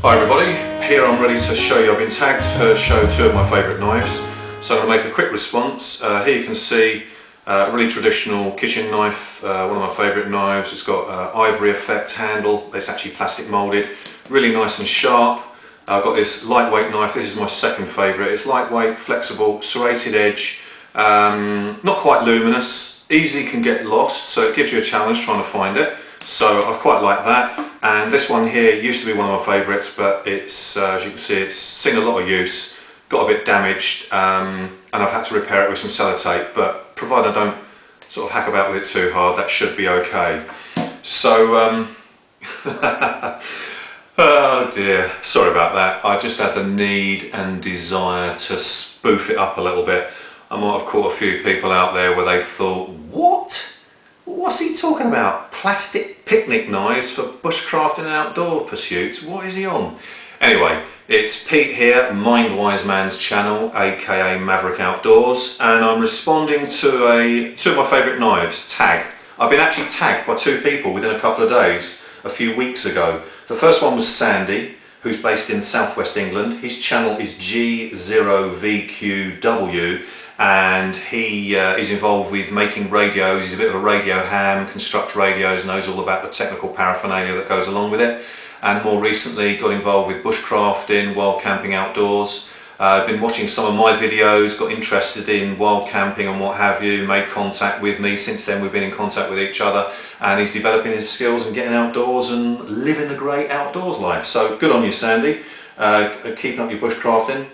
Hi everybody, here I'm ready to show you. I've been tagged to show two of my favourite knives, so I'm going to make a quick response. Here you can see a really traditional kitchen knife, one of my favourite knives. It's got ivory effect handle, it's actually plastic moulded, really nice and sharp. I've got this lightweight knife, this is my second favourite. It's lightweight, flexible, serrated edge, not quite luminous, easily can get lost, so it gives you a challenge trying to find it. So I quite like that. And this one here used to be one of my favourites, but it's, as you can see, it's seen a lot of use, got a bit damaged, and I've had to repair it with some sellotape, but provided I don't sort of hack about with it too hard, that should be okay. So, oh dear, sorry about that. I just had the need and desire to spoof it up a little bit. I might have caught a few people out there where they thought, what? What's he talking about? Plastic picnic knives for bushcrafting and outdoor pursuits? What is he on? Anyway, it's Pete here, Mindwiseman's channel, aka Maverick Outdoors, and I'm responding to two of my favourite knives, tag. I've been actually tagged by two people within a couple of days, a few weeks ago. The first one was Sandy, who's based in southwest England. His channel is G0VQW. And he is involved with making radios. He's a bit of a radio ham, construct radios, knows all about the technical paraphernalia that goes along with it, and more recently got involved with bushcrafting, wild camping outdoors. I've been watching some of my videos, got interested in wild camping and what have you, made contact with me. Since then we've been in contact with each other, and he's developing his skills and getting outdoors and living the great outdoors life. So good on you, Sandy, keeping up your bushcrafting.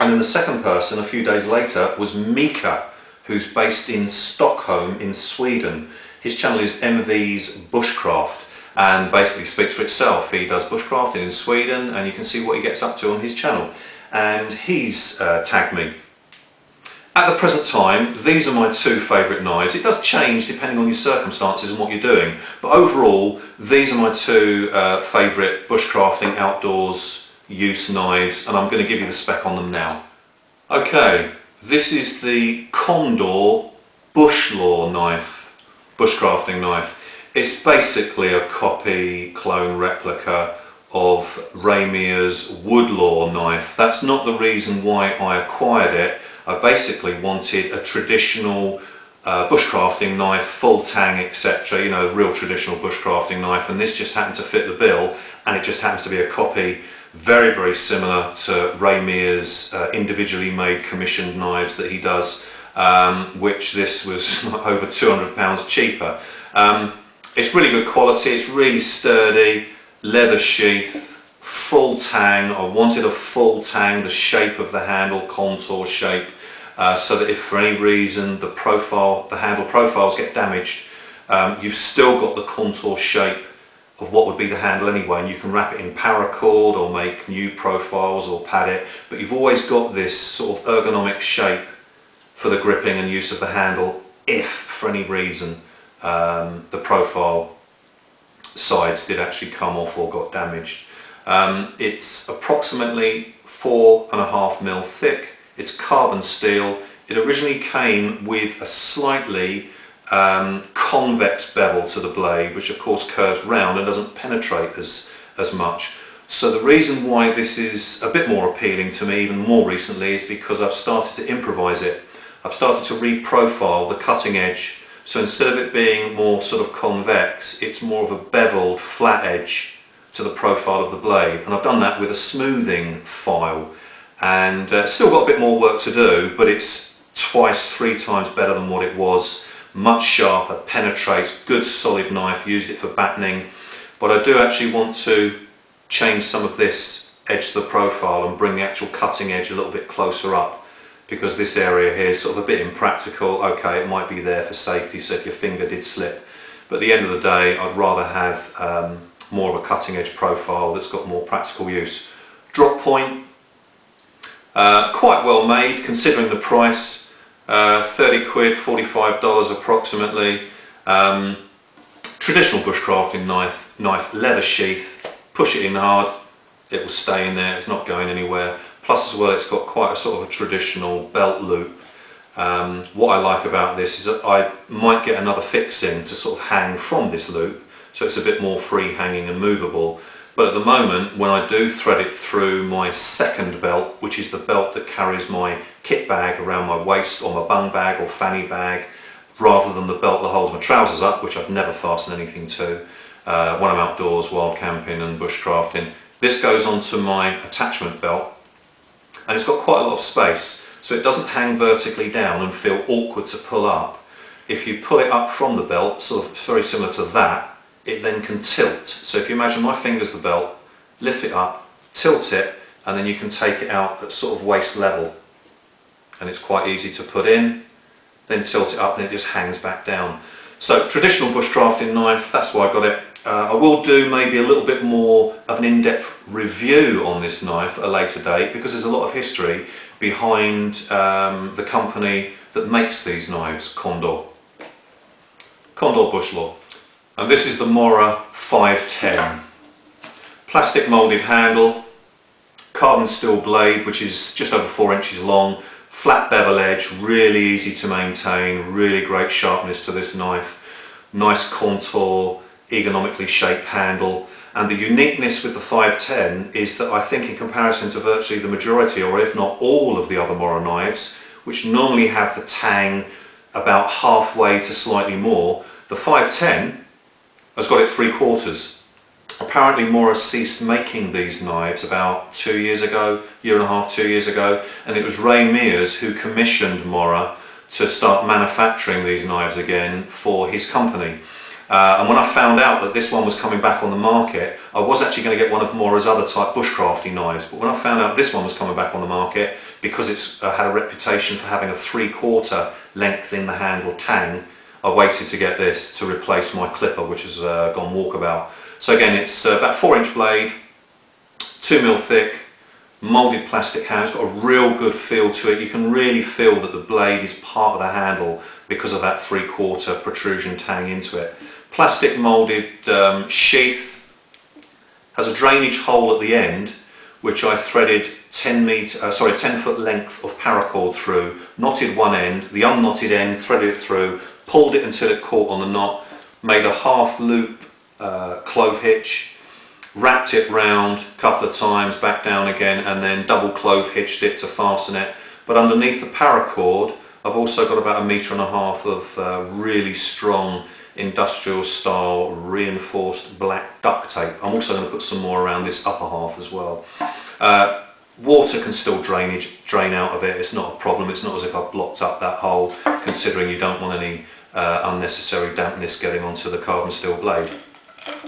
And then the second person, a few days later, was Mika, who's based in Stockholm in Sweden. His channel is MV's Bushcraft, and basically speaks for itself. He does bushcrafting in Sweden, and you can see what he gets up to on his channel. And he's tagged me. At the present time, these are my two favourite knives. It does change depending on your circumstances and what you're doing, but overall, these are my two favourite bushcrafting outdoors use knives, and I'm going to give you the spec on them now. Okay, this is the Condor Bushlaw knife, bushcrafting knife. It's basically a copy, clone, replica of Raymir's Woodlaw knife. That's not the reason why I acquired it. I basically wanted a traditional bushcrafting knife, full tang, etc. You know, real traditional bushcrafting knife, and this just happened to fit the bill, and it just happens to be a copy. Very, very similar to Raymir's individually made commissioned knives that he does, which this was over £200 cheaper. It's really good quality, it's really sturdy, leather sheath, full tang. I wanted a full tang, the shape of the handle, contour shape, so that if for any reason the handle profiles get damaged, you've still got the contour shape of what would be the handle anyway, and you can wrap it in paracord or make new profiles or pad it, but you've always got this sort of ergonomic shape for the gripping and use of the handle if for any reason the profile sides did actually come off or got damaged. It's approximately 4.5mm thick, it's carbon steel. It originally came with a slightly convex bevel to the blade, which of course curves round and doesn't penetrate as much. So the reason why this is a bit more appealing to me even more recently is because I've started to improvise it. I've started to reprofile the cutting edge, so instead of it being more sort of convex, it's more of a beveled flat edge to the profile of the blade, and I've done that with a smoothing file, and still got a bit more work to do, but it's twice, 3 times better than what it was. Much sharper, penetrates, good solid knife, used it for battening, but I do actually want to change some of this edge to the profile and bring the actual cutting edge a little bit closer up, because this area here is sort of a bit impractical. Okay, it might be there for safety, so if your finger did slip, but at the end of the day I'd rather have more of a cutting edge profile that's got more practical use. Drop point, quite well made considering the price. 30 quid, $45 approximately. Traditional bushcrafting knife, leather sheath, push it in hard, it will stay in there, it's not going anywhere. Plus as well, it's got quite a sort of a traditional belt loop. What I like about this is that I might get another fixing to sort of hang from this loop, so it's a bit more free hanging and movable. But at the moment, when I do thread it through my second belt, which is the belt that carries my kit bag around my waist, or my bung bag or fanny bag, rather than the belt that holds my trousers up, which I've never fastened anything to when I'm outdoors, wild camping and bushcrafting. This goes onto my attachment belt, and it's got quite a lot of space, so it doesn't hang vertically down and feel awkward to pull up. If you pull it up from the belt, sort of very similar to that, it then can tilt. So if you imagine my finger's the belt, lift it up, tilt it, and then you can take it out at sort of waist level. And it's quite easy to put in, then tilt it up, and it just hangs back down. So traditional bushcrafting knife, that's why I got it. I will do maybe a little bit more of an in-depth review on this knife at a later date, because there's a lot of history behind the company that makes these knives, Condor. Condor Bush Law. And this is the Mora 510. Plastic moulded handle, carbon steel blade which is just over 4 inches long, flat bevel edge, really easy to maintain, really great sharpness to this knife, nice contour, ergonomically shaped handle. And the uniqueness with the 510 is that I think in comparison to virtually the majority, or if not all, of the other Mora knives, which normally have the tang about halfway to slightly more, the 510 has got it 3/4. Apparently Mora ceased making these knives about 2 years ago, year and a half, 2 years ago, and it was Ray Mears who commissioned Mora to start manufacturing these knives again for his company. And when I found out that this one was coming back on the market, I was actually going to get one of Mora's other type bushcrafting knives, but when I found out this one was coming back on the market, because it's had a reputation for having a 3/4 length in the handle tang, I waited to get this to replace my clipper, which has gone walkabout. So again, it's about 4-inch blade, 2mm thick, moulded plastic hand. It's got a real good feel to it. You can really feel that the blade is part of the handle because of that 3/4 protrusion tang into it. Plastic moulded sheath, has a drainage hole at the end, which I threaded 10 foot length of paracord through, knotted one end, the unknotted end, threaded it through, pulled it until it caught on the knot, made a half loop clove hitch, wrapped it round a couple of times, back down again, and then double clove hitched it to fasten it. But underneath the paracord I've also got about 1.5 meters of really strong industrial style reinforced black duct tape. I'm also going to put some more around this upper half as well. Water can still drain out of it, it's not a problem. It's not as if I've blocked up that hole, considering you don't want any unnecessary dampness getting onto the carbon steel blade.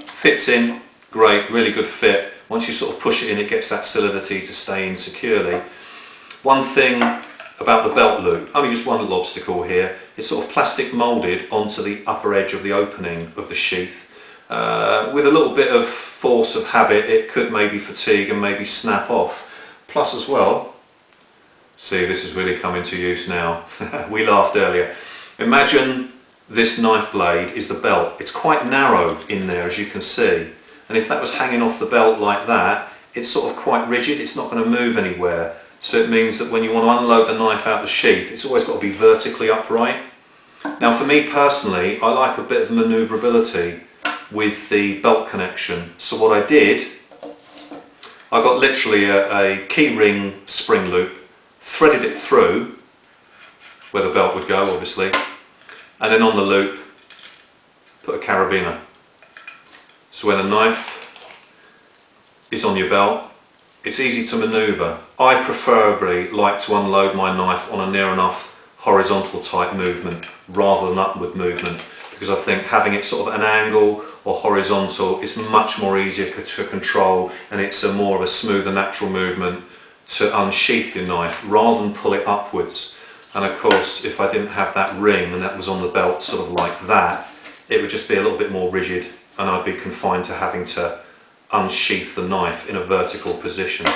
Fits in, great, really good fit. Once you sort of push it in, it gets that solidity to stay in securely. One thing about the belt loop, only just one little obstacle here, it's sort of plastic moulded onto the upper edge of the opening of the sheath. With a little bit of force of habit, it could maybe fatigue and maybe snap off. Plus as well, see, this is really coming to use now. We laughed earlier. Imagine this knife blade is the belt. It's quite narrow in there, as you can see, and if that was hanging off the belt like that, it's sort of quite rigid, it's not going to move anywhere. So it means that when you want to unload the knife out the sheath, it's always got to be vertically upright. Now for me personally, I like a bit of manoeuvrability with the belt connection. So what I did, I got literally a key ring spring loop, threaded it through where the belt would go obviously, and then on the loop put a carabiner. So when the knife is on your belt, it's easy to manoeuvre. I preferably like to unload my knife on a near enough horizontal type movement rather than upward movement, because I think having it sort of at an angle or horizontal is much more easier to control, and it's a more of a smoother natural movement to unsheath your knife rather than pull it upwards. And of course, if I didn't have that ring and that was on the belt sort of like that, it would just be a little bit more rigid and I'd be confined to having to unsheath the knife in a vertical position.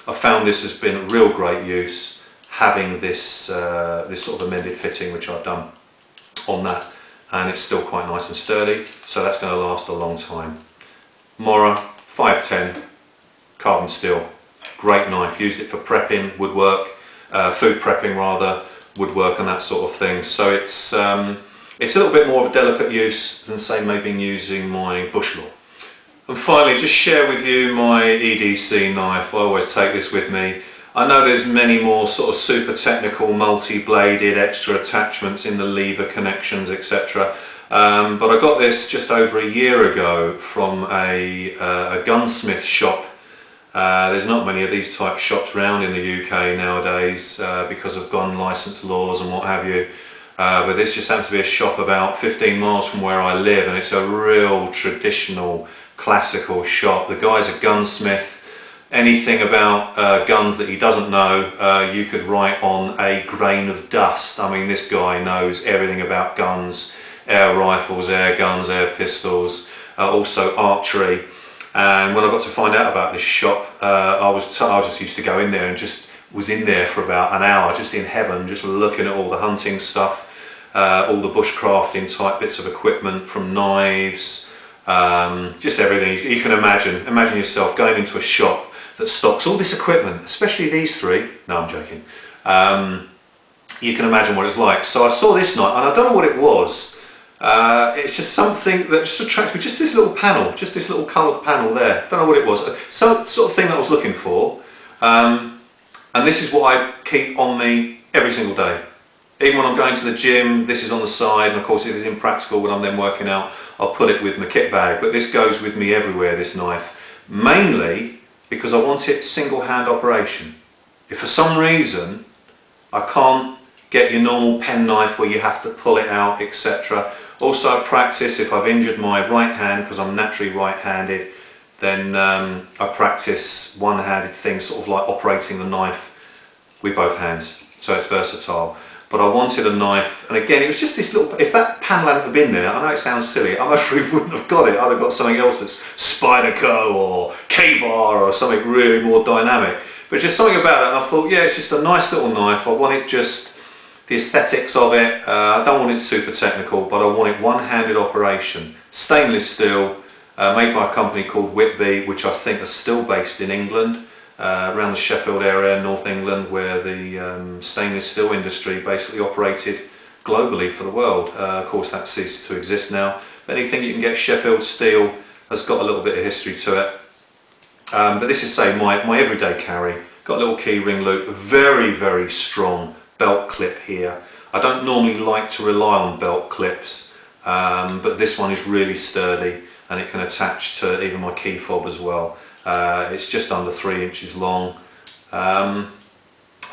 I found this has been a real great use, having this this sort of amended fitting which I've done on that, and it's still quite nice and sturdy, so that's going to last a long time. Mora 510 carbon steel, great knife. Used it for prepping, woodwork, food prepping rather, woodwork and that sort of thing. So it's a little bit more of a delicate use than say maybe using my Bush Law. And finally, just share with you my EDC knife. I always take this with me. I know there's many more sort of super technical, multi-bladed, extra attachments in the lever connections, etc. But I got this just over a year ago from a gunsmith shop. There's not many of these type shops around in the UK nowadays because of gun licence laws and what have you. But this just happens to be a shop about 15 miles from where I live, and it's a real traditional, classical shop. The guy's a gunsmith. Anything about guns that he doesn't know, you could write on a grain of dust. I mean, this guy knows everything about guns, air rifles, air guns, air pistols, also archery. And when I got to find out about this shop, I just used to go in there and just was in there for about an hour, just in heaven, just looking at all the hunting stuff, all the bushcrafting type bits of equipment, from knives, just everything you can imagine. Imagine yourself going into a shop that stocks all this equipment, especially these three. No, I'm joking. You can imagine what it's like. So I saw this knife, and I don't know what it was. It's just something that just attracts me. Just this little panel, just this little coloured panel there. Don't know what it was. Some sort of thing that I was looking for. And this is what I keep on me every single day. Even when I'm going to the gym, this is on the side, and of course it is impractical when I'm then working out, I'll put it with my kit bag, but this goes with me everywhere, this knife. Mainly because I want it single hand operation. If for some reason I can't get your normal pen knife where you have to pull it out, etc. Also I practice, if I've injured my right hand, because I'm naturally right-handed, then I practice one-handed things, sort of like operating the knife with both hands, so it's versatile. But I wanted a knife, and again it was just this little, if that panel hadn't been there, I know it sounds silly, I most really wouldn't have got it. I'd have got something else that's Spyderco or K-Bar or something really more dynamic. But just something about it, and I thought, yeah, it's just a nice little knife. I want it just, the aesthetics of it, I don't want it super technical, but I want it one-handed operation. Stainless steel, made by a company called Whitby, which I think are still based in England. Around the Sheffield area, North England, where the stainless steel industry basically operated globally for the world. Of course that ceased to exist now. But anything you can get Sheffield steel has got a little bit of history to it. But this is, say, my everyday carry. Got a little key ring loop, very, very strong belt clip here. I don't normally like to rely on belt clips, but this one is really sturdy, and it can attach to even my key fob as well. It's just under 3 inches long. I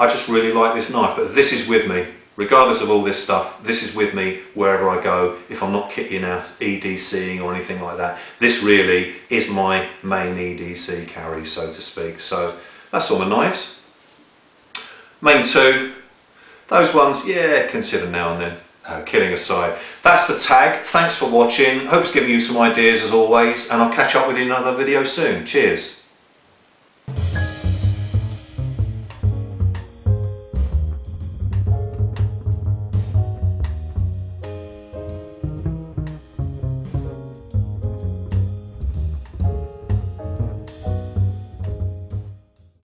just really like this knife, but this is with me, regardless of all this stuff. This is with me wherever I go, if I'm not kitting out, EDCing or anything like that. This really is my main EDC carry, so to speak. So that's all my knives. Main two, those ones, yeah, consider now and then. Kidding aside, that's the tag. Thanks for watching. Hope it's given you some ideas as always, and I'll catch up with you in another video soon. Cheers.